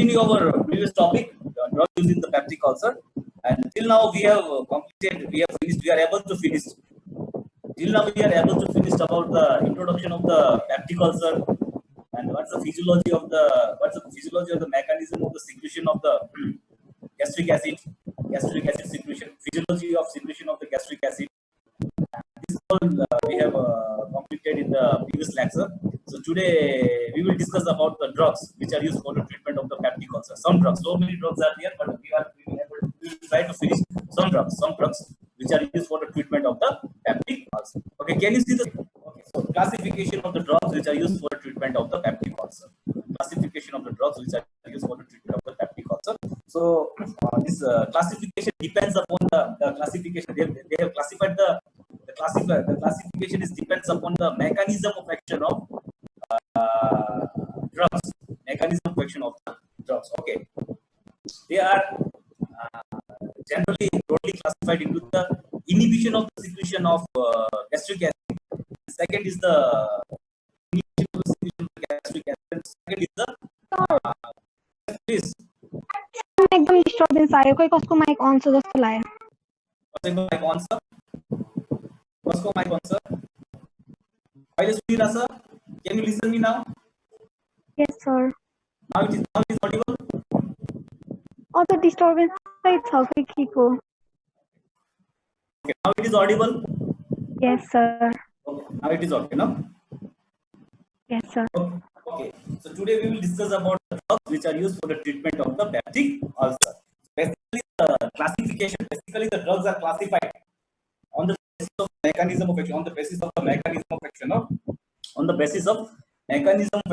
continue our previous topic, drug use in the peptic ulcer, and till now we have completed, we have finished, we are able to finish. Till now we are able to finish about the introduction of the peptic ulcer and what's the physiology of the mechanism of the secretion of the gastric acid secretion, physiology of secretion of the gastric acid. This all we have completed in the previous lecture. So today we will discuss about the drugs which are used for the treatment of the peptic ulcer. Some drugs, so many drugs are there, but we will try to finish some drugs which are used for the treatment of the peptic ulcer. Okay, can you see the so classification of the drugs which are used for the treatment of the peptic ulcer? Classification of the drugs which are used for the treatment of the peptic ulcer. So this classification depends upon the classification. They have classified the classification is depends upon the mechanism of action of drugs. Mechanism of action of the drugs. Okay, they are generally broadly classified into the inhibition of the secretion of gastric acid. Second is the inhibition of the secretion of gastric acid. Second is the please. एकदम disturbance आयो कोही कसको mic अन छ जस्तो लाग्यो कसैको mic अन छ कसको माइक अन छ अहिले सुनिरहेछ can you listen me now yes sir now it is audible अझ डिस्टर्बेंस चाहिँ छ कि केको okay now it is audible yes sir okay now it is okay now yes sir okay so today we will discuss about the drugs which are used for the treatment of the peptic ulcer. Basically the drugs are classified on the basis of mechanism of action, on the basis of the mechanism of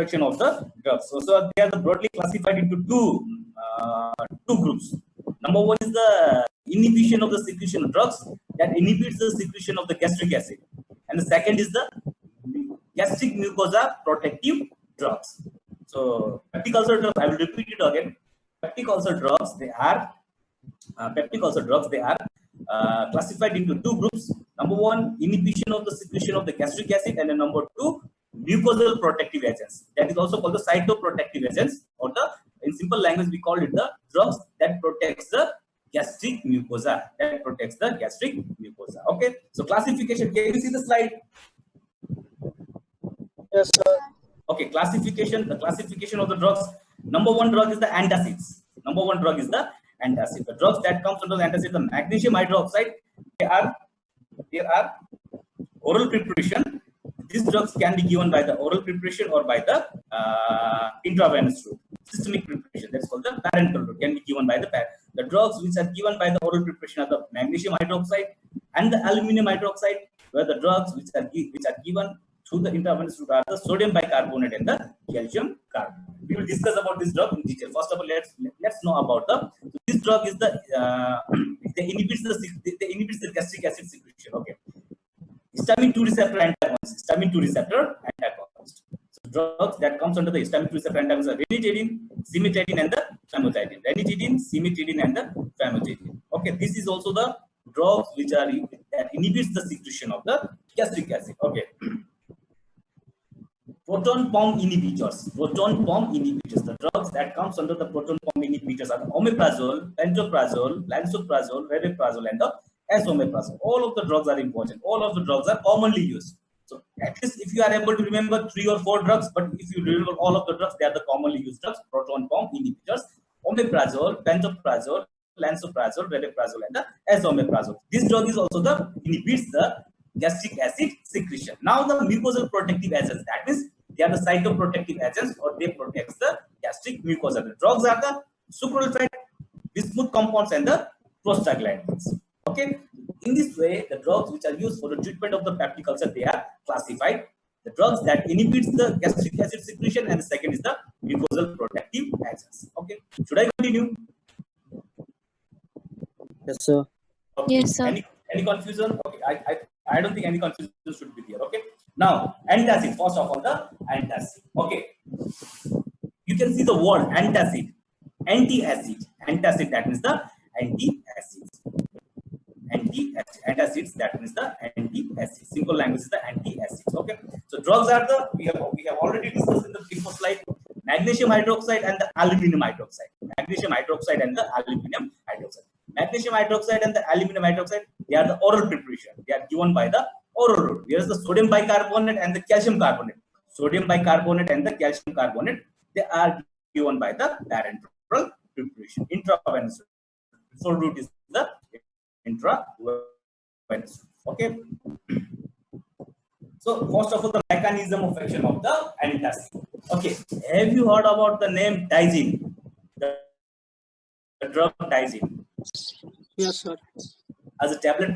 action of the drugs. So they are broadly classified into two groups. Number one is the inhibition of the secretion of drugs that inhibits the secretion of the gastric acid, and the second is the gastric mucosa protective drugs. So peptic ulcer drugs, I will repeat it again. Peptic ulcer drugs, they are classified into two groups. Number one, inhibition of the secretion of the gastric acid, and then number two, mucosal protective agents. That is also called the cytoprotective agents, or the in simple language we call it the drugs that protects the gastric mucosa. Okay. So classification. Can you see the slide? Yes, sir. Okay, classification. The classification of the drugs. Number one drug is the antacids. The drugs that comes under the antacid, the magnesium hydroxide, they are oral preparation. These drugs can be given by the oral preparation or by the intravenous route. Systemic preparation, that's called the parenteral route, can be given by the drugs which are given by the oral preparation are the magnesium hydroxide and the aluminum hydroxide, where the drugs which are given through the intravenous route are the sodium bicarbonate and the calcium carbonate. We will discuss about this drug in detail. First of all, let's know about this drug is the they inhibits the gastric acid secretion. Okay, histamine 2 receptor antagonist. So drugs that comes under the histamine 2 receptor antagonist are ranitidine, cimetidine, and the famotidine. Okay, this is also the drugs which are that inhibits the secretion of the gastric acid. Okay. Proton pump inhibitors. The drugs that comes under the proton pump inhibitors are the omeprazole, pantoprazole, lansoprazole, rabeprazole, and the esomeprazole. All of the drugs are important. All of the drugs are commonly used. So at least if you are able to remember 3 or 4 drugs, but if you remember all of the drugs, they are the commonly used drugs. Proton pump inhibitors: omeprazole, pantoprazole, lansoprazole, rabeprazole, and the esomeprazole. This drug is also inhibits the gastric acid secretion. Now the mucosal protective agents, that means they are the cytoprotective agents, or they protect the gastric mucosa. The drugs are the sucralfate, bismuth compounds, and the prostaglandins. Okay, in this way, the drugs which are used for the treatment of the peptic ulcer, they are classified. The drugs that inhibits the gastric acid secretion, and the second is the mucosal protective agents. Okay, should I continue? Yes, sir. Okay. Yes, sir. Any confusion? Okay, I don't think any confusion should be there. Okay. Now, antacid. First of all, the antacid. Okay. You can see the word antacid. Anti-acid. Antacid, that means the anti-acids. Antacids, that means the anti-acids. Simple language is the anti-acids. Okay. So drugs are we have already discussed in the previous slide. magnesium hydroxide and the aluminum hydroxide. Magnesium hydroxide and the aluminum hydroxide. Magnesium hydroxide and the aluminum hydroxide, they are the oral preparation. They are given by the oral route. Here is the sodium bicarbonate and the calcium carbonate. Sodium bicarbonate and the calcium carbonate, they are given by the parenteral preparation. Intravenous. So route is the intravenous. Okay. So first of all, the mechanism of action of the antacid. Okay, have you heard about the name Dizine? The drug Dizine. Yes, sir. As a tablet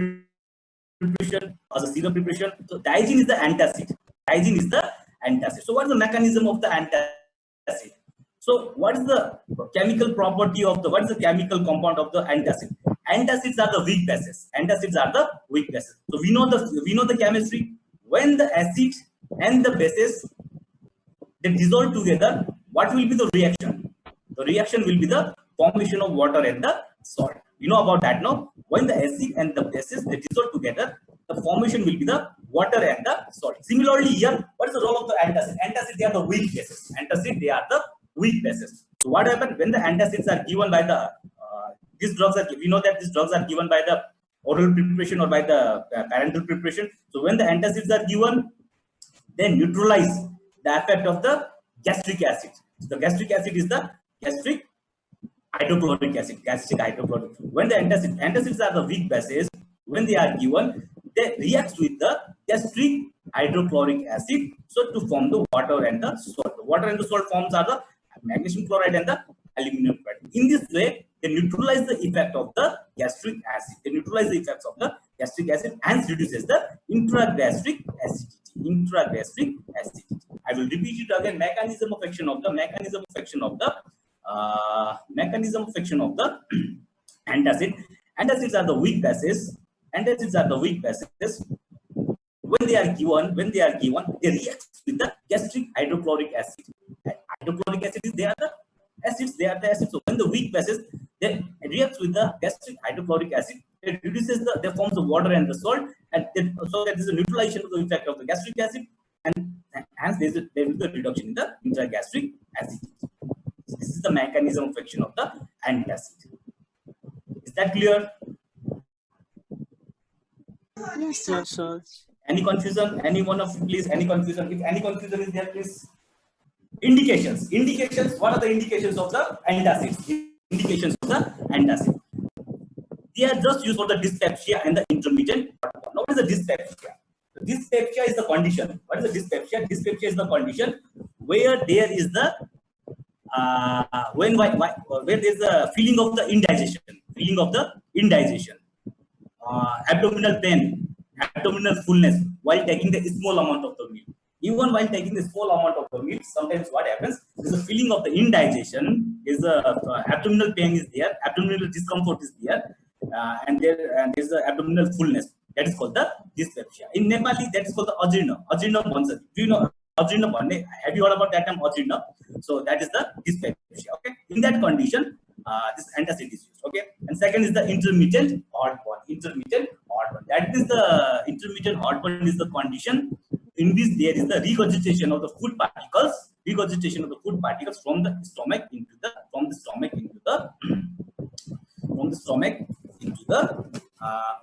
preparation, as a syrup preparation. So Dizine is the antacid. Dizine is the antacid. So what is the mechanism of the antacid? So what is the chemical property of the, what is the chemical compound of the antacid? Antacids are the weak bases. Antacids are the weak bases. So we know the chemistry. When the acid and the bases, they dissolve together, what will be the reaction? The reaction will be the formation of water and the salt. You know about that, no? When the acid and the bases, they dissolve together, the formation will be the water and the salt. Similarly here, what is the role of the antacid? Antacid, they are the weak bases. Antacid, they are the weak bases. So what happens when the antacids are given by the, these drugs are, we know that these drugs are given by the oral preparation or by the parenteral preparation. So when the antacids are given, they neutralize the effect of the gastric acid. The gastric acid is the gastric hydrochloric acid, gastric hydrochloric. When the antacids are the weak bases, when they are given, they react with the gastric hydrochloric acid, so to form the water and the salt. The water and the salt forms are the magnesium chloride and the aluminum chloride. In this way, they neutralize the effect of the gastric acid. They neutralize the effects of the gastric acid and reduces the intragastric acidity. Intragastric acidity. I will repeat it again. Mechanism of action of the antacid. Antacids are the weak bases. Antacids are the weak bases. When they are given, they react with the gastric hydrochloric acid. Hydrochloric acid is they are the acids. So when the weak bases, they react with the gastric hydrochloric acid, it reduces they forms the water and the salt, and so that is a neutralization of the effect of the gastric acid, and hence there is a reduction in the intragastric acidity. So this is the mechanism of action of the antacid. Is that clear? Yes, sir. Any confusion? Any one of you, please? Any confusion? If any confusion is there, please. Indications. What are the indications of the antacid? Indications of the antacid. They are just used for the dyspepsia and the intermittent. Now, what is the dyspepsia? Dyspepsia is the condition. What is the dyspepsia? Dyspepsia is the condition where there is the where there is a feeling of the indigestion, abdominal pain, abdominal fullness while taking the small amount of the meal. Even while taking the small amount of the meal, sometimes what happens is a feeling of the indigestion, is abdominal pain is there, abdominal discomfort is there, and there is the abdominal fullness. That is called the dyspepsia. In Nepali, that is called the ajirna. Ajirna bhancha. Do you know ajirna bhanne? Have you heard about that term ajirna? So that is the dyspepsia. Okay. In that condition, this antacid is used. Okay. And second is the intermittent heartburn. That is the intermittent heartburn is the condition in which there is the regurgitation of the food particles from the stomach into the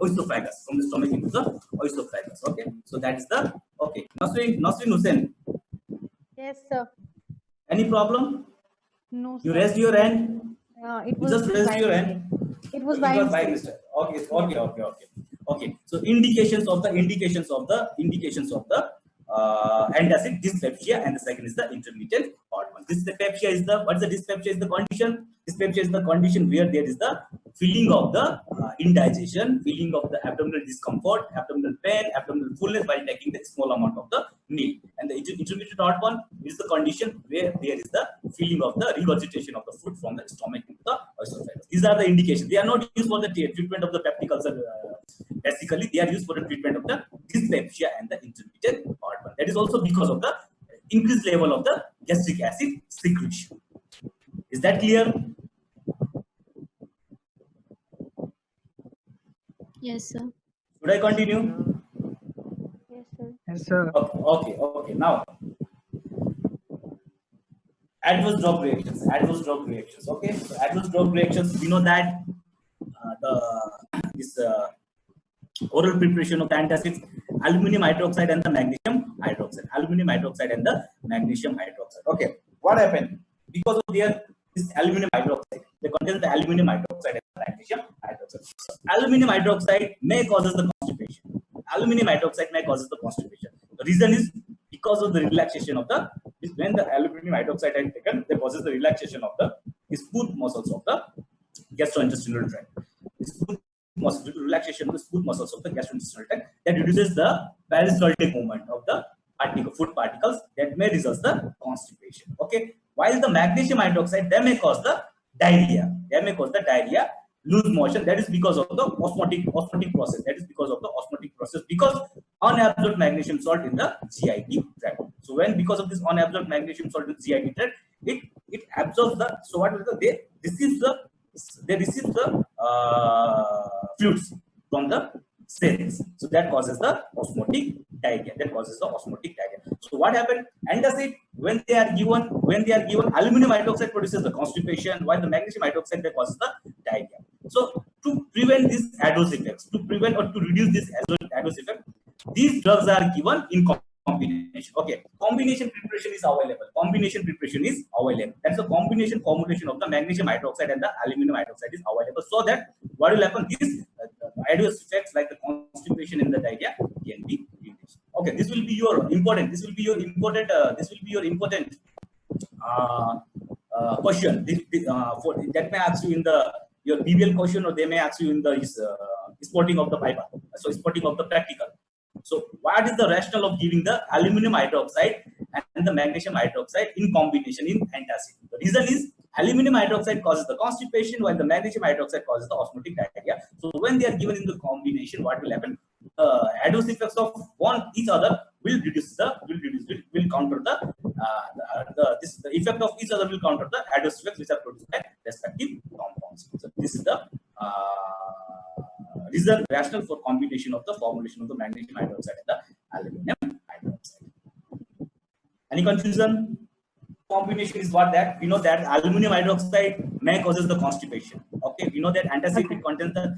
oesophagus. Okay, so that is the okay. Nasrin Hussain, Yes, sir. any problem? No, You sir. raised your hand. It You was just raised by your mistake. hand. It was You by got by mistake. mistake. Okay. So indications of the antacid, dyspepsia, and the second is the intermittent heartburn. Dyspepsia is the what is the dyspepsia is the condition. Dyspepsia is the condition where there is the feeling of the indigestion, feeling of the abdominal discomfort, abdominal pain, abdominal fullness while taking the small amount of the meal. And the intermittent heartburn is the condition where there is the feeling of the regurgitation of the food from the stomach into the oesophagus. These are the indications. They are not used for the treatment of the peptic ulcer. Basically, they are used for the treatment of the dyspepsia and the intermittent heartburn. That is also because of the increased level of the gastric acid secretion. Is that clear? Yes, sir. Should I continue? Yes, sir. Yes, sir. Okay. Now, Adverse drug reactions. Adverse drug reactions. Okay. So adverse drug reactions. We know that this oral preparation of the antacids, aluminum hydroxide and the magnesium hydroxide. Aluminum hydroxide and the magnesium hydroxide. Okay. What happened? Because of their this aluminum hydroxide, they contain the aluminum hydroxide and the magnesium hydroxide. So, aluminum hydroxide may causes the constipation. Aluminum hydroxide may causes the constipation. The reason is because of the relaxation of the when the aluminum hydroxide is taken, they causes the relaxation of the smooth muscles of the gastrointestinal tract. Smooth muscles, due to relaxation of the smooth muscles of the gastrointestinal tract, that reduces the peristaltic movement of the food particles that may result the constipation. Okay, while the magnesium hydroxide, they may cause the diarrhea. They may cause the diarrhea, loose motion. That is because of the osmotic process. That is because of the osmotic process, because unabsorbed magnesium salt in the GIT tract. So when because of this unabsorbed magnesium salt in the GIT tract, it absorbs the, so what is the, they receive the fluids from the cells. So that causes the osmotic diarrhea. So what happened? Antacid, when they are given aluminum hydroxide produces the constipation, while the magnesium hydroxide that causes the diarrhea. So to prevent these adverse effects, to prevent or to reduce this adverse effect, these drugs are given in combination. Okay, combination preparation is available. That's a combination formulation of the magnesium hydroxide and the aluminum hydroxide is available. So that what will happen? These adverse effects like the constipation and the diarrhea can be reduced. Okay, this will be your important. Question. That may ask you in your BBL question, or they may ask you in the spotting of the paper. So spotting of the practical. So what is the rationale of giving the aluminum hydroxide and the magnesium hydroxide in combination in antacid? The reason is aluminum hydroxide causes the constipation, while the magnesium hydroxide causes the osmotic diarrhea. So when they are given in the combination, what will happen? Adverse effects of each other will counter the effect of each other will counter the adverse effects which are produced by respective compounds. So this is the reason rationale for combination of the formulation of the magnesium hydroxide and the aluminum hydroxide. Any confusion? Combination is what that we know that aluminum hydroxide may causes the constipation. Okay, we know that antacid contains the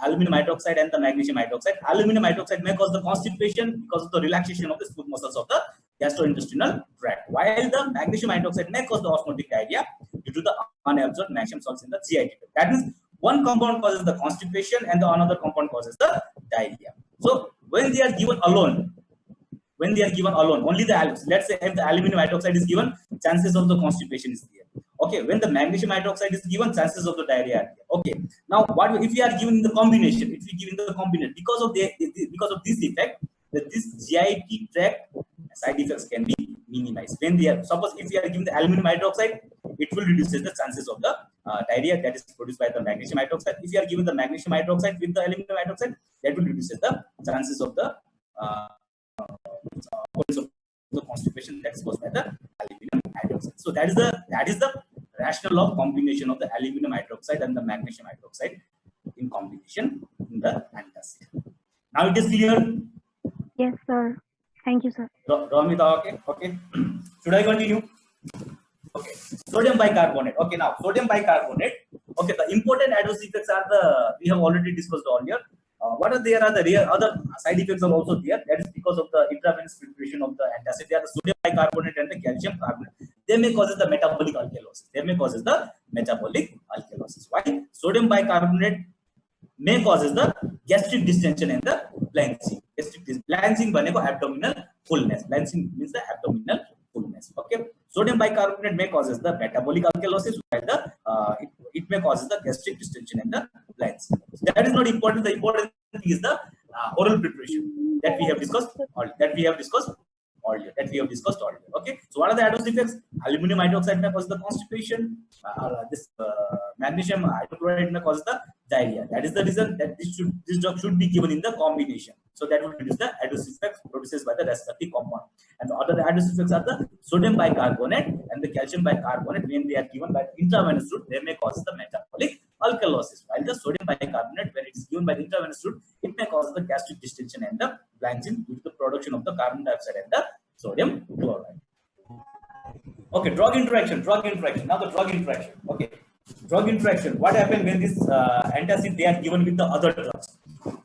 aluminum hydroxide and the magnesium hydroxide. Aluminum hydroxide may cause the constipation because of the relaxation of the smooth muscles of the gastrointestinal tract, while the magnesium hydroxide may cause the osmotic diarrhea due to the unabsorbed magnesium salts in the GIT. That means one compound causes the constipation and the another compound causes the diarrhea. So when they are given alone, only let's say if the aluminum hydroxide is given, chances of the constipation is there. Okay, when the magnesium hydroxide is given, chances of the diarrhea are there. Okay, now what if we are given in the combination? If we give in the combination, because of this effect, that this GIT tract side effects can be minimized. When they are, suppose if we are given the aluminum hydroxide, it will reduce the chances of the diarrhea that is produced by the magnesium hydroxide. If you are given the magnesium hydroxide with the aluminum hydroxide, that will reduce the chances of the constipation that is caused by the aluminum hydroxide. So that is the rationale of combination of the aluminum hydroxide and the magnesium hydroxide in combination in the antacid. Now it is clear. Yes, sir. Thank you, sir. Ramita, okay. Should I continue? Okay. Sodium bicarbonate. Okay, now sodium bicarbonate. Okay, the important adverse effects are we have already discussed earlier. What are there are the other side effects are also there. That is because of the intravenous filtration of the antacid. They are the sodium bicarbonate and the calcium carbonate. They may cause the metabolic alkalosis. Why? Sodium bicarbonate may causes the gastric distension and the blanching. Blanching bane ko abdominal fullness. Blanching means the abdominal fullness. Okay. Sodium bicarbonate may causes the metabolic alkalosis, while it may causes the gastric distension and the blanching. That is not important. The important thing is the oral preparation that we have discussed earlier. Okay. So what are the adverse effects? Aluminum hydroxide may cause the constipation. Magnesium hydrochloride may cause the diarrhea. That is the reason that this drug should be given in the combination. So that will reduce the adverse effects produced by the respective compound. And the other adverse effects are the sodium bicarbonate and the calcium bicarbonate. When they are given by intravenous route, they may cause the metabolic alkalosis. While the sodium bicarbonate, when it is given by the intravenous route, it may cause the gastric distension and the blanching due to the production of the carbon dioxide and the sodium chloride. Okay, drug interaction. Now the drug interaction. Okay, drug interaction. What happened when this antacid they are given with the other drugs?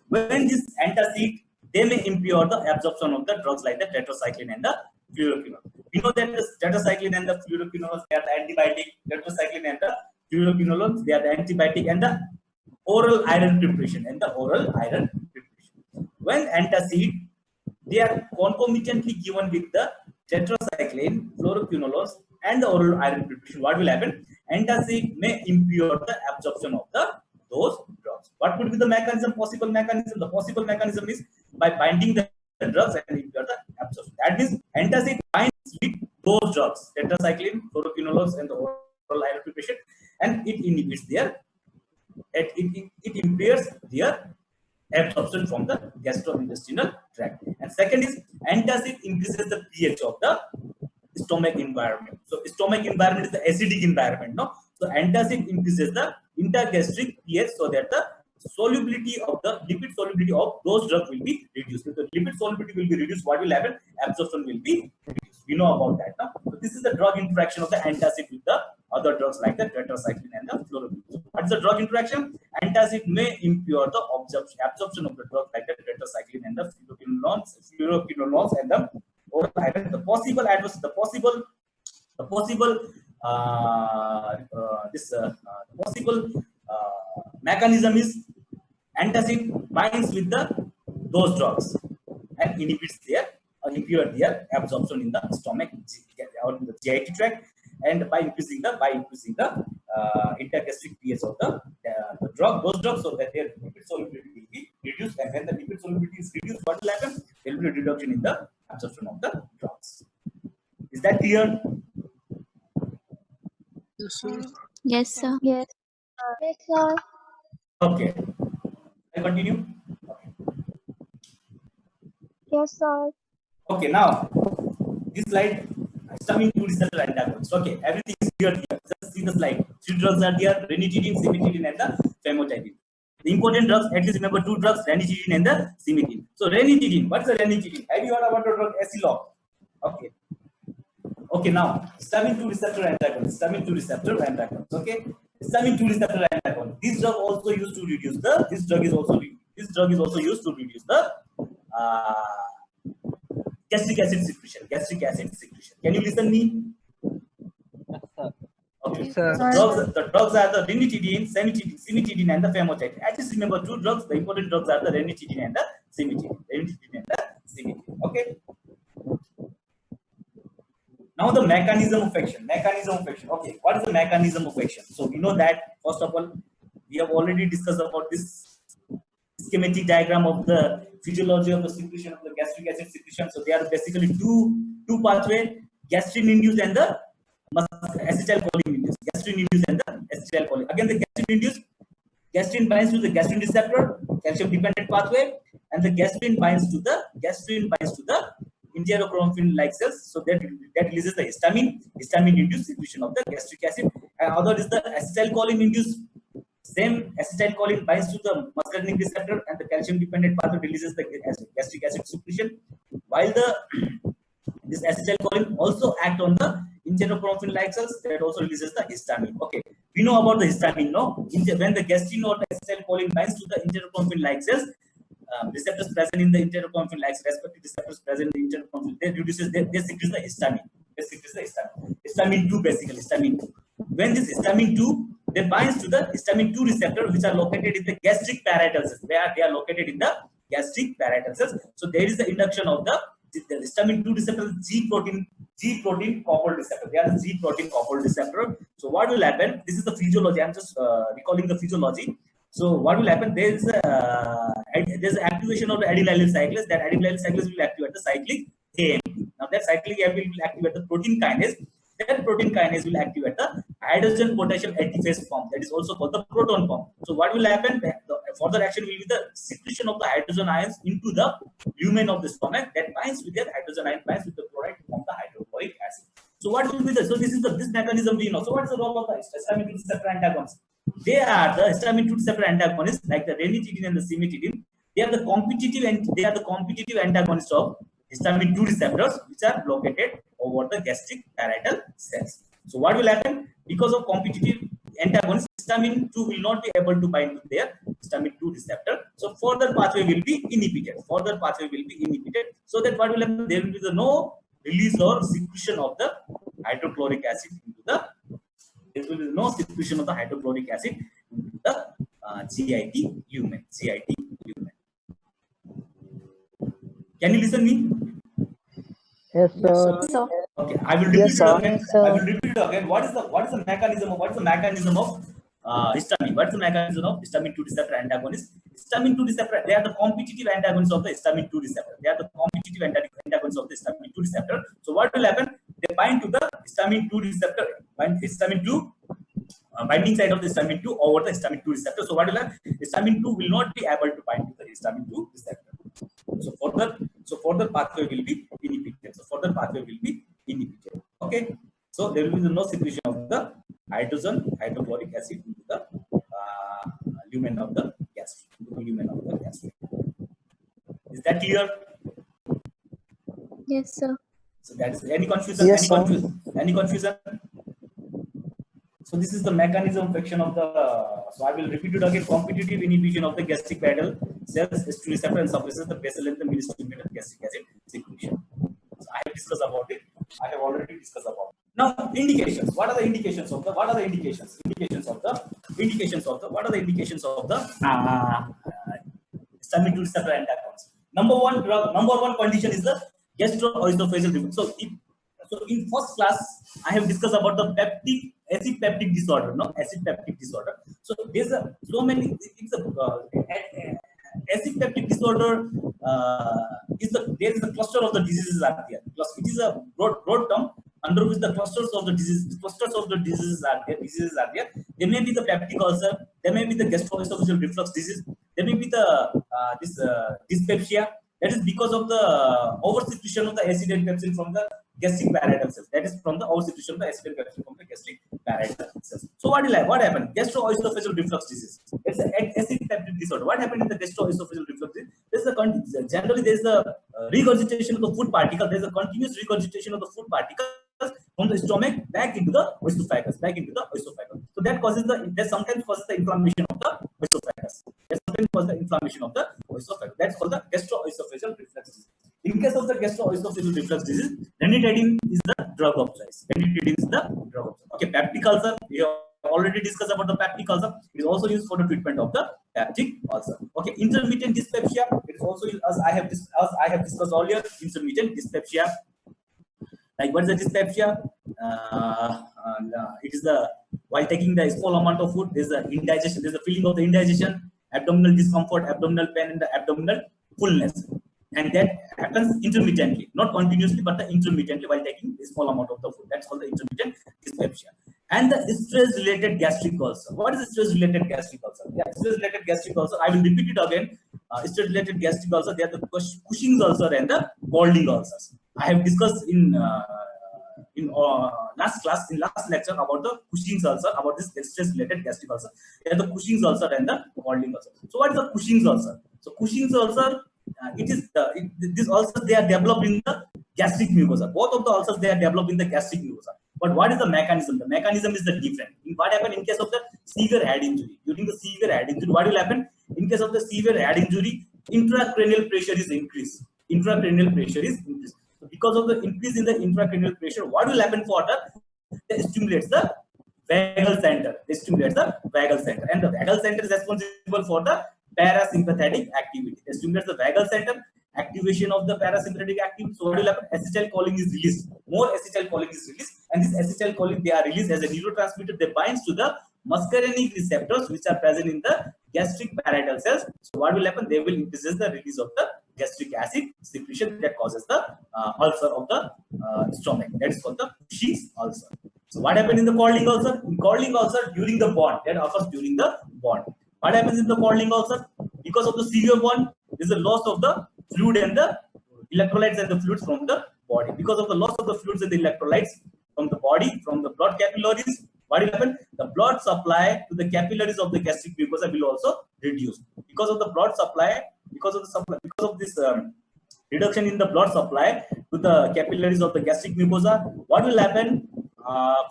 When this antacid, they may impair the absorption of the drugs like the tetracycline and the fluoroquinol. We know that the tetracycline and the fluoroquinolones they are the antibiotic. Tetracycline and the fluoroquinolones they are the antibiotic, and the oral iron preparation When antacid they are concomitantly given with the tetracycline, fluoroquinolones, and the oral iron preparation. What will happen? Antacid may impair the absorption of those drugs. What could be the mechanism? Possible mechanism. The possible mechanism is by binding the drugs and impair the absorption. That means antacid binds with those drugs, tetracycline, fluoroquinolones, and the oral iron preparation, and it inhibits it impairs their absorption from the gastrointestinal tract. And second is antacid increases the pH of the stomach environment. So stomach environment is the acidic environment, no? So antacid increases the intergastric pH so that the solubility of the lipid solubility of those drugs will be reduced. If the lipid solubility will be reduced, what will happen? Absorption will be reduced. We know about that now. So this is the drug interaction of the antacid with the other drugs like the tetracycline and the fluoroquinolones. What is the drug interaction? Antacid may impair the absorption of the drugs like the tetracycline and the fluoroquinolones and the oral iron. The possible adverse, the possible mechanism is antacid binds with those drugs and inhibits impair their absorption in the stomach or in the GIT tract, and by increasing the intergastric pH of the those drugs, so that their lipid solubility will be reduced. And when the lipid solubility is reduced, what will happen? There will be a reduction in the absorption of the drugs. Is that clear? Yes, sir. Yes, sir. Yes. Yes, sir. Okay. I continue. Yes, sir. Okay, now this slide, histamine 2 receptor antagonist. Okay, everything is clear here. Just see the slide. Three drugs are there: ranitidine, cimetidine, and the famotidine. The important drugs, at least remember two drugs: ranitidine and the cimetidine. So ranitidine, what's the ranitidine? Have you heard about the drug Essilor? Okay. Okay, now histamine 2 receptor antagonist. Histamine 2 receptor antagonist. Okay, histamine 2 receptor antagonist. This drug also used to reduce the. This drug is also used to reduce the gastric acid secretion. Can you listen me? Yes, sir. Okay. Yes, sir. The drugs are the ranitidine, cimetidine, and the famotidine. At least remember two drugs. The important drugs are the ranitidine and the cimetidine. Okay. Now the mechanism of action. Okay, what is the mechanism of action? So we know that first of all, we have already discussed about this schematic diagram of the physiology of the secretion of the gastric acid secretion. So there are basically two pathways: gastrin-induced and the acetylcholine-induced. Gastrin-induced and the acetylcholine. Again, the gastrin binds to the gastrin receptor, calcium-dependent pathway, and the gastrin binds to the enterochromaffin-like cells. So that releases the histamine-induced secretion of the gastric acid. And other is the acetylcholine-induced. Same acetylcholine binds to the muscarinic receptor, and the calcium-dependent pathway releases the gastric acid secretion. While this acetylcholine also act on the enterochromaffin-like cells, that also releases the histamine. Okay, we know about the histamine. No, when the gastrin or the acetylcholine binds to the enterochromaffin-like cells, receptors present in the enterochromaffin-like respective receptors present in the enterochromaffin, they secrete the histamine. Histamine 2 basically. Histamine 2. When this histamine 2 they binds to the histamine 2 receptor, which are located in the gastric parietal cells. They are located in the gastric parietal cells. So there is the induction of the histamine 2 receptor, G protein coupled receptor. They are the G protein coupled receptor. So what will happen? This is the physiology. I'm just recalling the physiology. So what will happen? There's activation of the adenylyl cyclase. That adenylyl cyclase will activate the cyclic AMP. Now that cyclic AMP will activate the protein kinase. That protein kinase will activate the hydrogen potassium antiphase form. That is also called the proton pump. So what will happen? The further action will be the secretion of the hydrogen ions into the lumen of the stomach. That binds with the hydrogen ion binds with the chloride to form the hydrochloric acid. So what will be the? So this is this mechanism we know. So what is the role of the histamine 2 receptor antagonists? They are the histamine 2 receptor antagonists, like the ranitidine and the cimetidine. They are the competitive antagonists of histamine 2 receptors, which are located over the gastric parietal cells. So what will happen? Because of competitive antagonist, histamine 2 will not be able to bind to their histamine 2 receptor. So further pathway will be inhibited. Further pathway will be inhibited. So that what will happen? There will be no release or secretion of the hydrochloric acid into the. There will be no secretion of the hydrochloric acid into the GIT lumen. GIT lumen. Can you listen me? Yes, sir. So, Okay, I will repeat Yes, it sir. again. Yes, sir. I will repeat it again. What is the mechanism of histamine? What is the mechanism of histamine 2 receptor antagonist? Histamine 2 receptor, they are the competitive antagonists of the histamine 2 receptor. They are the competitive antagonists of the histamine 2 receptor. So what will happen? They bind to the histamine 2 receptor, histamine 2 binding side of the histamine 2 over the histamine 2 receptor. So what will happen? Histamine 2 will not be able to bind to the histamine 2 receptor. So further pathway will be inhibited. Okay. So there will be no secretion of the hydrochloric acid into the lumen of the gastric. Is that clear? yes, sir. So that is any confusion? Yes, sir. Any confusion? So this is the mechanism of action of the. So I will repeat it again. Competitive inhibition of the gastric parietal cells H2 receptor and suppresses the basal and the medullary of gastric acid secretion. So I have discussed about it. I have already discussed about it. Now indications. What are the indications of the? What are the indications? What are the indications of the histamine 2 receptor antagonist? Number one condition is the gastroesophageal reflux. So in first class, I have discussed about the acid peptic disorder. No, acid peptic disorder. So there's acid peptic disorder. There is a cluster of the diseases are there. It is a broad term under which the clusters of the diseases are there. There may be the peptic ulcer. There may be the gastroesophageal reflux disease. There may be the dyspepsia. That is because of the oversecretion of the acid and pepsin from the gastric parietal cells. That is from the oversecretion of the acid and pepsin from the gastric parietal cells. So what happened? Gastroesophageal reflux disease. It's an acid peptic disorder. What happened in the gastroesophageal reflux disease? Generally there is a regurgitation of the food particles. There is a continuous regurgitation of the food particles from the stomach back into the esophagus. So that sometimes causes the inflammation of the esophagus. That's called the gastroesophageal reflux disease. In case of the gastroesophageal reflux disease, ranitidine is the drug of choice. Okay, peptic ulcer. We have already discussed about the peptic ulcer. It is also used for the treatment of the peptic ulcer. Okay, intermittent dyspepsia. It is also used as I have discussed earlier. Intermittent dyspepsia. Like what is the dyspepsia? It is the while taking the small amount of food, there is the indigestion. There is a feeling of the indigestion, abdominal discomfort, abdominal pain, and the abdominal fullness. And that happens intermittently, not continuously, but intermittently while taking a small amount of the food. That's called the intermittent dyspepsia. And the stress-related gastric ulcer. What is stress-related gastric ulcer? Yeah, stress-related gastric ulcer. I will repeat it again. Stress-related gastric ulcer. They are the Cushing's ulcer and the Paulding ulcers. I have discussed in last lecture about the Cushing's ulcer, about this stress-related gastric ulcer. They are the Cushing's ulcer and the Paulding ulcer. So what is the Cushing's ulcer? So Cushing's ulcer. These ulcers they are developed in the gastric mucosa. Both of the ulcers they are developed in the gastric mucosa. But what is the mechanism? The mechanism is the different. What happened in case of the severe head injury? During the severe head injury, what will happen? In case of the severe head injury, intracranial pressure is increased. So because of the increase in the intracranial pressure, what will happen for the? It stimulates the vagal center. And the vagal center is responsible for the parasympathetic activity. It stimulates the vagal center, activation of the parasympathetic activity. So what will happen? Acetylcholine is released. More acetylcholine is released, and this acetylcholine they are released as a neurotransmitter. They binds to the muscarinic receptors which are present in the gastric parietal cells. So what will happen? They will increase the release of the gastric acid secretion that causes the ulcer of the stomach. That is called the Cushing's ulcer. So what happened in the Paulding ulcer? In Paulding ulcer during the bond, that occurs during the bond. What happens in the Paulding ulcer? Because of the severe bond, there is a loss of the fluid and the electrolytes and the fluids from the body. Because of the loss of the fluids and the electrolytes from the body, from the blood capillaries, what will happen? The blood supply to the capillaries of the gastric mucosa will also reduce. Because of the blood supply, because of this reduction in the blood supply to the capillaries of the gastric mucosa, what will happen?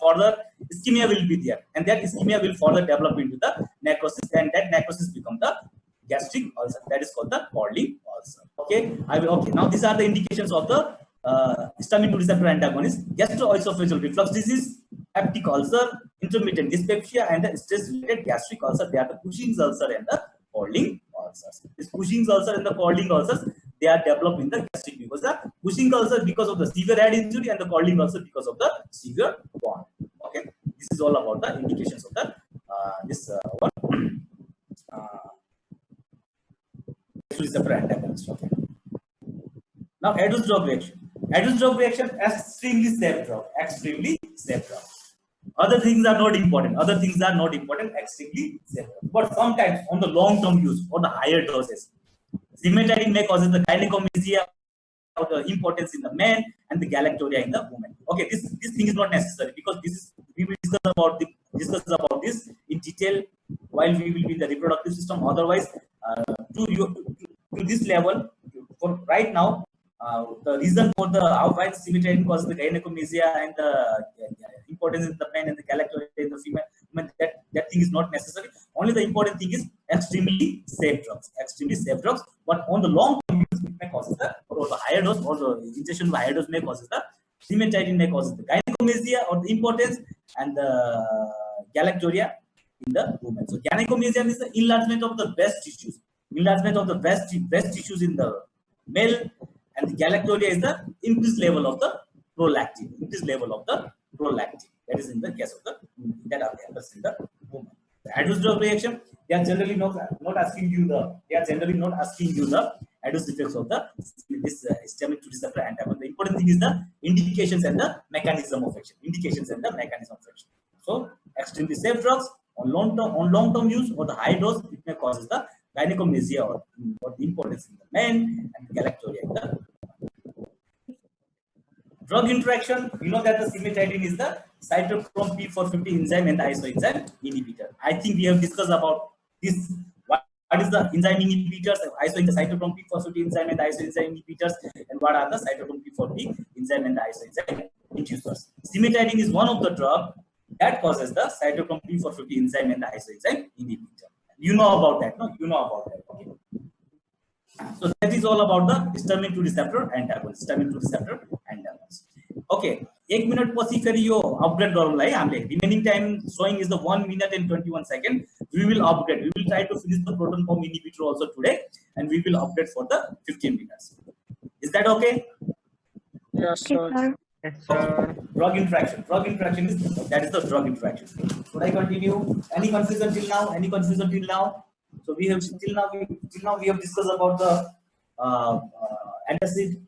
Further ischemia will be there, and that ischemia will further develop into the necrosis, and that necrosis become the gastric ulcer. That is called the Codling ulcer. Okay, okay. Now these are the indications of the histamine 2 receptor antagonist: gastroesophageal reflux disease, peptic ulcer, intermittent dyspepsia, and the stress-related gastric ulcer. They are the Cushing's ulcer and the Codling ulcers. This Cushing's ulcer and the Codling ulcers, they are developed in the gastric mucosa. Cushing ulcer because of the severe head injury, and the Codling ulcer because of the severe wound. Okay, this is all about the indications of the receptor antagonist. Okay. Now, adverse drug reaction. Adverse drug reaction, extremely safe drug. Extremely safe drug. Other things are not important. Other things are not important. Extremely safe drug. But sometimes on the long-term use or the higher doses, cimetidine may cause the gynecomastia of the impotence in the man and the galactorrhea in the woman. Okay, this thing is not necessary, because we will discuss about this in detail while we will be in the reproductive system. Otherwise, to this level, for right now, the reason for the why cimetidine causes the gynecomastia and the impotence in the man and the galactorrhea in the female, that thing is not necessary. Only the important thing is extremely safe drugs. Extremely safe drugs, but on the long term use, it may cause the higher dose, or the injection of higher dose may cause the cimetidine may cause the gynecomastia or the impotence and the galactorrhea in the woman. So gynecomastia is the enlargement of the breast tissues. Enlargement of the breast tissues in the male, and the galactorrhea is the increased level of the prolactin. Increased level of the prolactin. That is in the case of the that occurs in the woman. The adverse drug reaction, they are generally not asking you the adverse effects of this histamine 2 receptor antagonist. The important thing is the indications and the mechanism of action. Indications and the mechanism of action. So extremely safe drugs on long term use or the high dose, it may cause the gynecomastia or the impotence in the men and galactorrhea in the drug interaction. You know that the cimetidine is the cytochrome P450 enzyme and the isoenzyme inhibitor. I think we have discussed about this. What is the enzyme inhibitors? Cytochrome P450 enzyme and the isoenzyme inhibitors, and what are the cytochrome P450 enzyme and the isoenzyme inducers? Cimetidine is one of the drug that causes the cytochrome P450 enzyme and the isoenzyme inhibitor. You know about that, no? You know about that. Okay. So that is all about the histamine 2 receptor antagonist. Histamine 2 receptor antagonist. Okay. 1 minute पछि फेरि यो upgrade गरौँला है हामीले. Remaining time showing is the 1 minute and 21 seconds. We will upgrade. We will try to finish the proton pump inhibitor also today, and we will upgrade for the 15 minutes. Is that okay? Yes, Okay, sir. sir. Yes, sir. Drug interaction. Drug interaction is the drug interaction. Should I continue? Any confusion till now? Any confusion till now? So we have till now we have discussed about the antacid,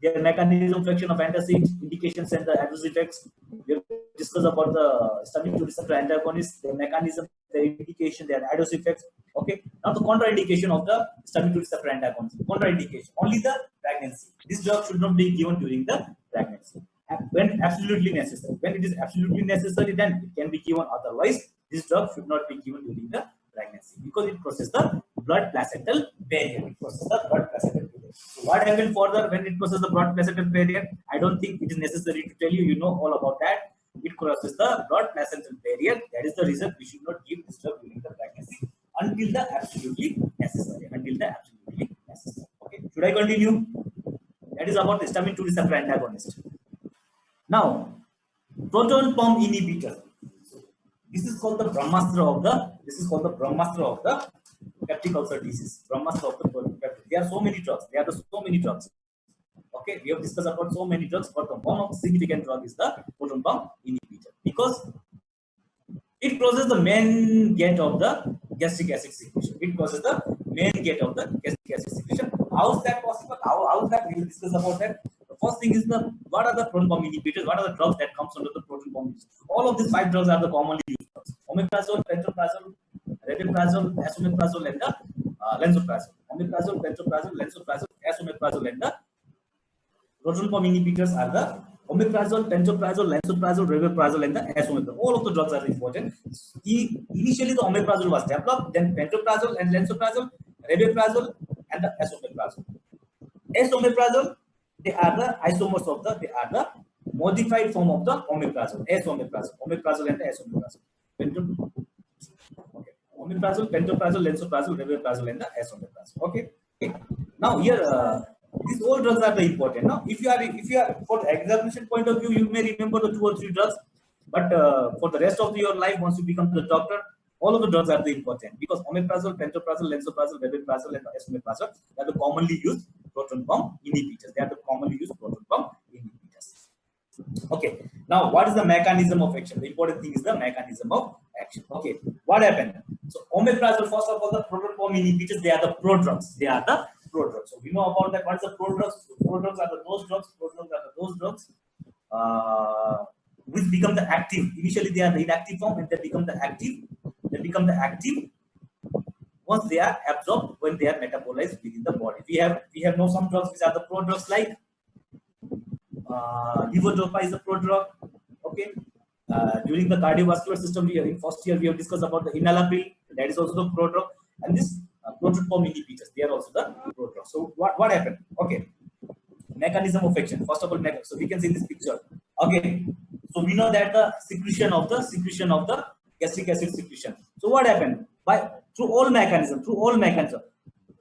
the mechanism of action of antacid, indications and the adverse effects. We have discussed about the histamine 2 receptor antagonist, the mechanism, the indication, their adverse effects. Okay. Now the contraindication of the histamine 2 receptor antagonist. Contraindication: only the pregnancy. This drug should not be given during the pregnancy. When absolutely necessary. When it is absolutely necessary, then it can be given. Otherwise, this drug should not be given during the pregnancy, because it crosses the blood placental barrier. It crosses the blood placental barrier. So what happens further when it crosses the blood placental barrier? I don't think it is necessary to tell you. You know all about that. It crosses the blood placental barrier. That is the reason we should not give this drug during the pregnancy until the absolutely necessary. Until the absolutely necessary. Okay. Should I continue? That is about the histamine 2 receptor antagonist. Now, proton pump inhibitor. This is called the Brahmastra of the peptic ulcer disease. Brahmastra of the peptic. There are so many drugs. Okay, we have discussed about so many drugs, but the one of the significant drug is the proton pump inhibitor, because it closes the main gate of the gastric acid secretion. It causes the main gate of the gastric acid secretion. How is that possible? How is that? We will discuss about that. The first thing is what are the proton pump inhibitors? What are the drugs that comes under the proton pump inhibitors? All of these 5 drugs are the commonly used drugs: omeprazole, pantoprazole, rabeprazole, esomeprazole, and the lansoprazole. Omeprazole, pantoprazole, lansoprazole, esomeprazole, and the proton pump inhibitors are the omeprazole, pantoprazole, lansoprazole, rabeprazole, and the esomeprazole. All of the drugs are important. Initially, the omeprazole was developed, then pantoprazole and lansoprazole, rabeprazole, and the esomeprazole. S-omeprazole, they are the isomers of the, they are the modified form of the omeprazole. S-omeprazole, omeprazole and the S-omeprazole. Okay. Omeprazole, pantoprazole, lansoprazole, rabeprazole, and the esomeprazole. Okay. Okay. Now here, these all drugs are the important. Now, if you are for the examination point of view, you may remember the 2 or 3 drugs, but for the rest of your life, once you become the doctor, all of the drugs are the important because omeprazole, pantoprazole, lansoprazole, rabeprazole, and the esomeprazole are the commonly used proton pump inhibitors. They are the commonly used proton pump inhibitors. Okay. Now, what is the mechanism of action? The important thing is the mechanism of action. Okay. What happened? So, omeprazole, first of all, the proton pump inhibitors, they are the prodrugs. They are the prodrugs. So, we know about that. What is the prodrugs? Prodrugs are those drugs. Prodrugs are those drugs which become the active. Initially, they are the inactive form, and they become the active. They become the active once they are absorbed, when they are metabolized within the body. We have know some drugs which are the prodrugs like levodopa is a prodrug. Okay. During the cardiovascular system, in first year we have discussed about the enalapril. That is also the prodrug, and this proton pump inhibitors, they are also the prodrug. So what happened? Okay. Mechanism of action. First of all, so we can see this picture. Okay. So we know that the secretion of the gastric acid secretion. So what happened? Through all mechanism,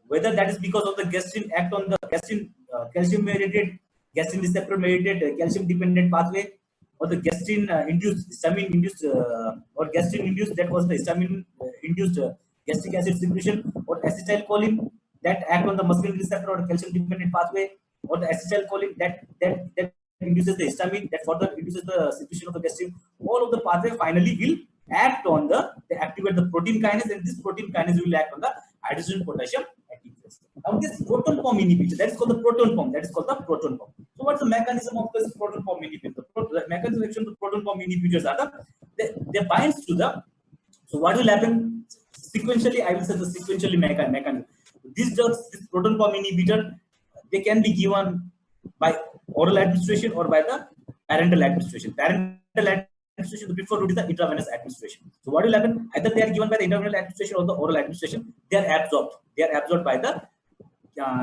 whether that is because of the gastrin act on the gastrin calcium mediated, gastrin receptor mediated calcium dependent pathway, or the gastrin induced histamine induced or gastrin induced, that was the histamine induced gastric acid secretion, or acetylcholine that act on the muscarinic receptor or calcium dependent pathway, or the acetylcholine that induces the histamine that further induces the secretion of the gastrin. All of the pathway finally will act on they activate the protein kinase, and this protein kinase will act on the hydrogen potassium activase. Now this proton pump inhibitor, that is called the proton pump. So what's the mechanism of this proton pump inhibitor? The mechanism of action of the proton pump inhibitors are they binds to the. So what will happen? Sequentially, I will say the sequentially mechanism. These drugs, this proton pump inhibitor, they can be given by oral administration or by the parenteral administration. Parenteral administration, the preferred route is the intravenous administration. So what will happen? Either they are given by the intravenous administration or the oral administration. They are absorbed. They are absorbed by the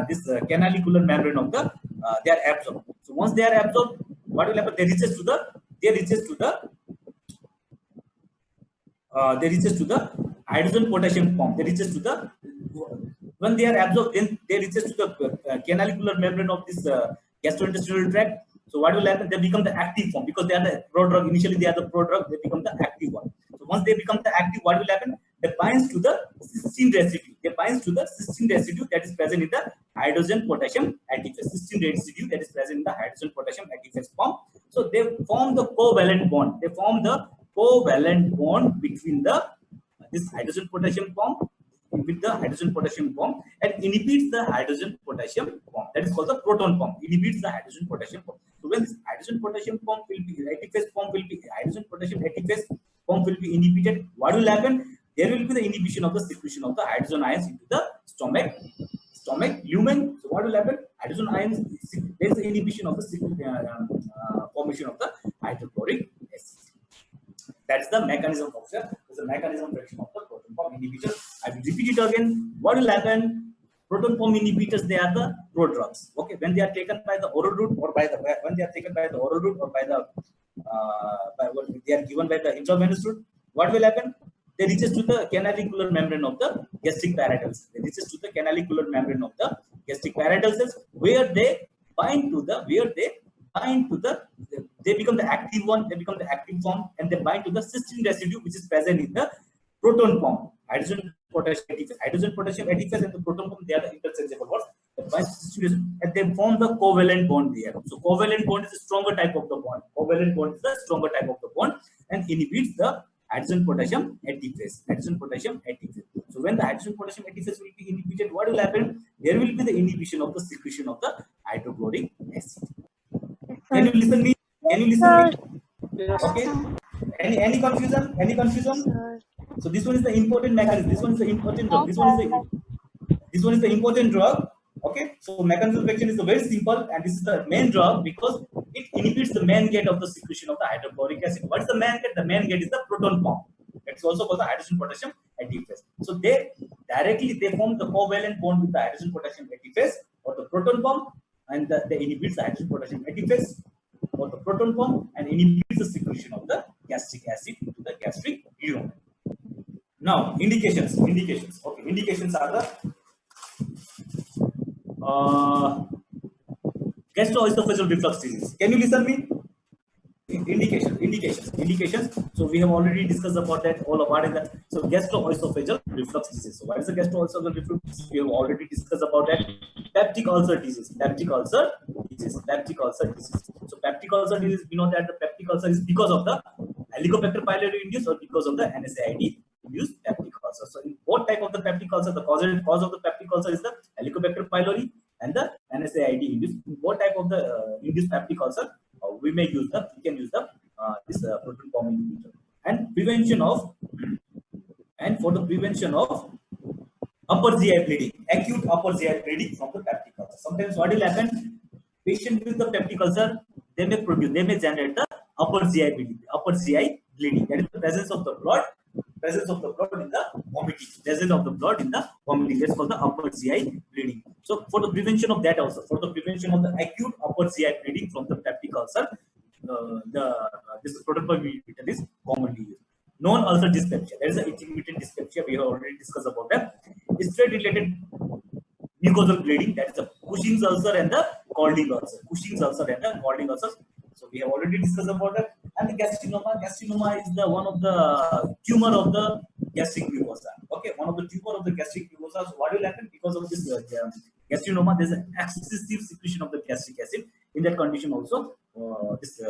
this canalicular membrane of the. They are absorbed. So once they are absorbed, what will happen? They reaches to the hydrogen potassium pump. When they are absorbed, then they reaches to the canalicular membrane of this gastrointestinal tract. So what will happen? They become the active form because they are the prodrug. Initially, they are the prodrug. They become the active one. So once they become the active, what will happen? They binds to the cysteine residue. That is present in the hydrogen potassium activase. Cysteine residue that is present in the hydrogen potassium activase form. So they form the covalent bond. Between this hydrogen potassium form with the hydrogen potassium pump and inhibits the hydrogen potassium pump. That is called the proton pump. Inhibits the hydrogen potassium pump. So when this hydrogen potassium pump will be hydrogen potassium activase pump will be inhibited, what will happen? There will be the inhibition of the secretion of the hydrogen ions into the stomach lumen. So what will happen? Hydrogen ions, there is the inhibition of the formation of the hydrochloric acid. That's the mechanism of action. There's a mechanism of action of the proton pump inhibitor. I will repeat it again. What will happen? Proton pump inhibitors, they are the prodrugs. Okay, when they are taken by the oral route or by the what they are given by the intravenous route, what will happen? They reaches to the canalicular membrane of the gastric parietal cells. Where they bind to they become the active one, they become the active form, and they bind to the cysteine residue which is present in the proton pump. Hydrogen potassium activase and the proton pump, they are the interchangeable words. They bind to cysteine residue and they form the covalent bond there. So covalent bond is a stronger type of the bond. And inhibits the hydrogen potassium activase. So when the hydrogen potassium activase will be inhibited, what will happen? There will be the inhibition of the secretion of the hydrochloric acid. Can you listen me? Yes. Okay. Any confusion? So this one is the important mechanism. This one is the important drug. This one is the important drug. Okay. So mechanism of action is very simple, and this is the main drug because it inhibits the main gate of the secretion of the hydrochloric acid. What is the main gate? The main gate is the proton pump. It's also called the hydrogen potassium activase. So they form the covalent bond with the hydrogen potassium activase, or the proton pump, and they inhibits the hydrogen protection effects of the proton pump and inhibits the secretion of the gastric acid into the gastric lumen. Now, indications. Okay, indications are the gastroesophageal reflux disease. Can you listen me? Indications. So we have already discussed about that, all about it. So gastroesophageal reflux disease. So what is the gastroesophageal reflux disease? We have already discussed about that. Peptic ulcer disease. So peptic ulcer disease, we know that the peptic ulcer is because of the Helicobacter pylori induced or because of the NSAID induced peptic ulcer. So in both type of the peptic ulcer, the cause of the peptic ulcer is the Helicobacter pylori and the NSAID induced. In both type of the induced peptic ulcer, we can use this proton pump inhibitor. And for the prevention of upper GI bleeding, acute upper GI bleeding from the peptic ulcer. Sometimes what will happen? Patient with the peptic ulcer, they may generate the upper GI bleeding. That is the presence of the blood in the vomiting. Presence of the blood in the vomiting. That's called the upper GI bleeding. So for the prevention of that also, for the prevention of the acute upper GI bleeding from the peptic ulcer, this proton pump inhibitor is commonly used. Non-ulcer dyspepsia, that is the intermittent dyspepsia. We have already discussed about that. Straight-related mucosal bleeding, that is the Cushing's ulcer and the Caulding ulcer. So we have already discussed about that. And the gastrinoma. Gastrinoma is the one of the tumor of the gastric mucosa. Okay, one of the tumor of the gastric mucosa. So what will happen because of this gastrinoma? There is an excessive secretion of the gastric acid. In that condition, also this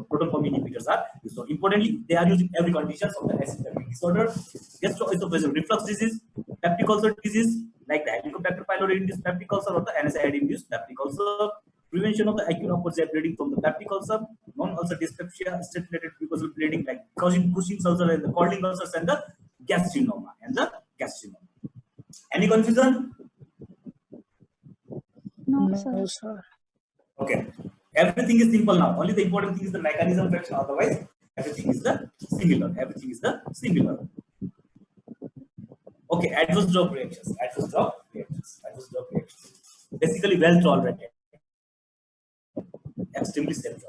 proton pump inhibitors are used. So importantly, they are used in every condition of the acid peptic disorder, gastroesophageal reflux disease, peptic ulcer disease like the Helicobacter pylori induced peptic ulcer or the NSAID induced peptic ulcer, prevention of the acute upper GI bleeding from the peptic ulcer, non-ulcer dyspepsia, straight-related mucosal bleeding like Cushing's ulcer and the Caulding ulcers, and the gastrinoma. Any confusion? No, No, sir. sir. Okay. Everything is simple now. Only the important thing is the mechanism of action. Otherwise, everything is the similar. Okay, adverse drug reactions. Basically well tolerated. Extremely safe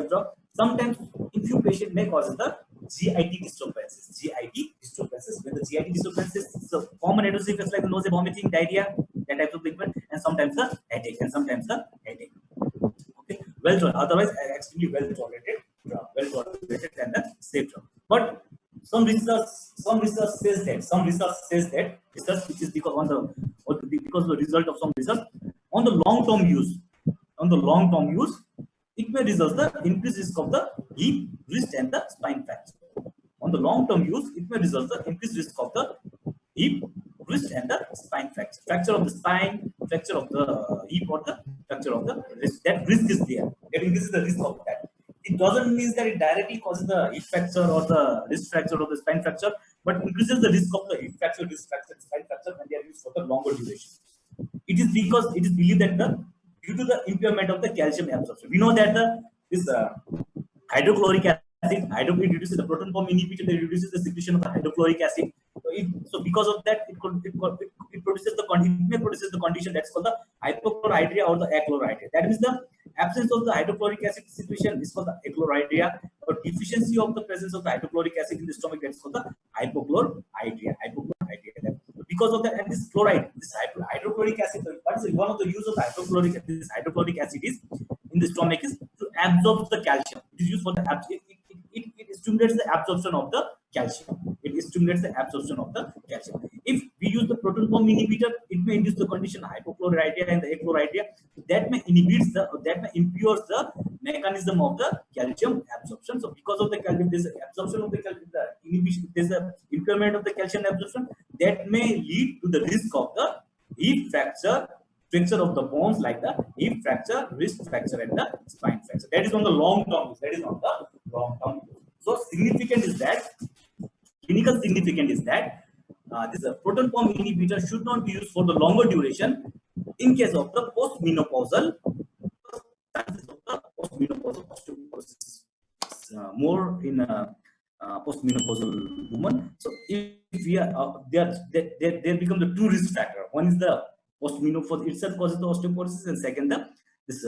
drug. Sometimes in few patients may cause the GIT disturbances. When the GIT disturbances, so common adverse effects like nausea, vomiting, diarrhea, that type of thing, and sometimes the headache. Okay, well tolerated. Otherwise, extremely well tolerated and the safe drug. But some research says that research which is because of the result of some research on the long-term use, it may result the increased risk of the hip, wrist, and the spine fracture. On the long-term use, it may result the increased risk of the hip, wrist, and the spine fracture. Fracture of the spine, fracture of the hip, or the fracture of the wrist. That risk is there. That increases the risk of that. It doesn't mean that it directly causes the hip fracture or the wrist fracture or the spine fracture, but increases the risk of the hip fracture, wrist fracture, spine fracture when they are used for the longer duration. It is because it is believed that due to the impairment of the calcium absorption. We know that this hydrochloric acid, it reduces the proton pump inhibitor, it reduces the secretion of the hydrochloric acid. So because of that, it may produce the condition that's called the hypochlorhydria or the achlorhydria. That means the absence of the hydrochloric acid secretion is called the achlorhydria, or deficiency of the presence of the hydrochloric acid in the stomach, that's called the hypochlorhydria. Because of that, and this chloride, this hydrochloric acid, what is one of the use of hydrochloric acid is in the stomach is to absorb the calcium. It is used for the it stimulates the absorption of the calcium. If we use the proton pump inhibitor, it may induce the condition hypochlorhydria and the achlorhydria. That may impures the mechanism of the calcium absorption. So because of the calcium, there's absorption of the calcium, there's a impairment of the calcium absorption that may lead to the risk of the hip fracture of the bones like the hip fracture, wrist fracture, and the spine fracture. That is on the long term. So significant is that, clinical significant is that this proton pump inhibitor should not be used for the longer duration in case of the postmenopausal osteoporosis. More in postmenopausal woman. So if if we are they become the two risk factor. One is the post-menopause itself causes the osteoporosis, and second this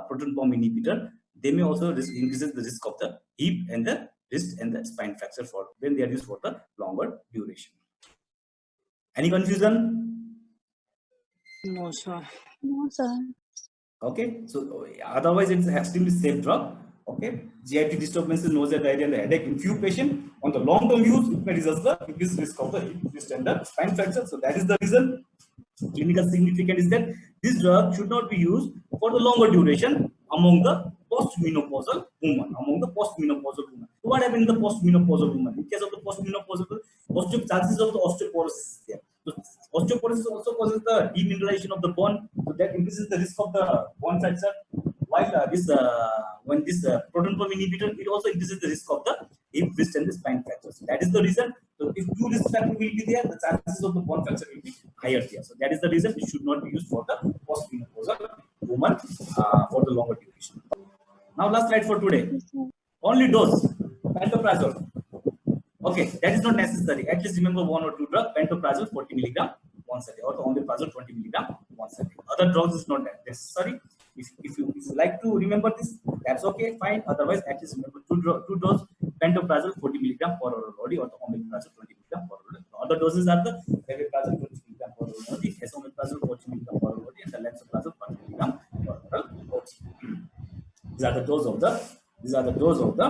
proton pump inhibitor. They may also increases the risk of the hip and the wrist and the spine fracture for when they are used for the longer duration. Any confusion? No, sir. No, sir. Okay, so otherwise it's an extremely safe drug. Okay, GIT disturbances, nausea, diarrhea, and headache in few patients. On the long-term use, it may result the increased risk of the hip, wrist, and the spine fracture. So that is the reason. Clinical significance is that this drug should not be used for the longer duration among the postmenopausal women. So what happens in the postmenopausal woman? In case of the postmenopausal, chances of the osteoporosis is there. So osteoporosis also causes the demineralization of the bone, so that increases the risk of the bone fracture. While when this proton pump inhibitor, it also increases the risk of the hip, wrist, and the spine fractures. So that is the reason. So if two risk factors will be there, the chances of the bone fracture will be higher there. So that is the reason it should not be used for the postmenopausal woman for the longer duration. Now last slide for today. Only dose pantoprazole. Okay, that is not necessary. At least remember one or two drugs. Pantoprazole 40 milligram once a day, or the omeprazole 20 milligram once a day. Other drugs is not necessary. If you like to remember this, that's okay, fine. Otherwise, at least remember two doses. Pantoprazole 40 milligram per oral body, or the omeprazole 20 milligram per oral body. Other doses are the pantoprazole 20 milligram per oral body, esomeprazole 40 milligram per oral body, and the lansoprazole 40 milligram per oral body. These are the dose of the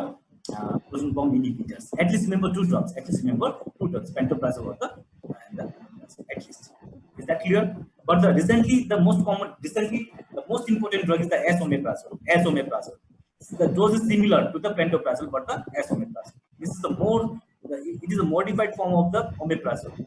proton pump inhibitors. At least remember two drugs. Pantoprazole or and at least. Is that clear? But recently the most important drug is the esomeprazole. The dose is similar to the pantoprazole, but the esomeprazole. This is it is a modified form of the omeprazole.